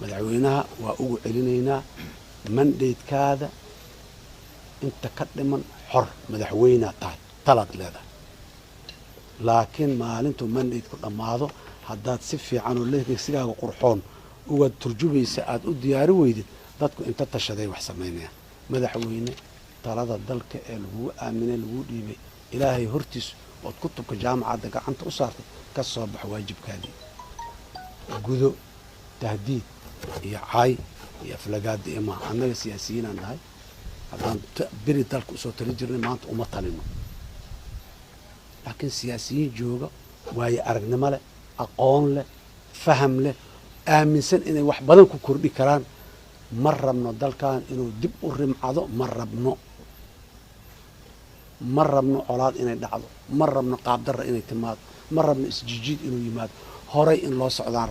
madaxweynaha waa ugu celinaynaa mandateekaada inta ka dhiman xor madaxweynaha tahay talaad leedahay laakiin maalintuu mandateku dhammaado haddaad si fiican oo leegsigaaga qurxoon uga turjubaysa aad u diyaari weydid dadku inta tashaday wax samaynayaan madaxweyne talada dalka ee lagu aaminay lagu dhiibay ilaahay hortiis ood kutubka jaamacadda gacanta u saartay ka soo bax waajibkaadii gudo tahdiid iyo caay iyo aflagaada ima annaga siyaasiyiinaan nahay haddaan beri dalka usoo tali jirnay maanta uma talino laakiin siyaasiyiin jooga waayo aragnimo leh aqoon leh faham leh aaminsan inay wax badan ku kordhi karaan ma rabno dalkan inuu dib u rimcado ma rabno colaad inay dhacdo ma rabno qaabdarra inay timaado ma rabno isjijiid inuu yimaado horay in loo socdaan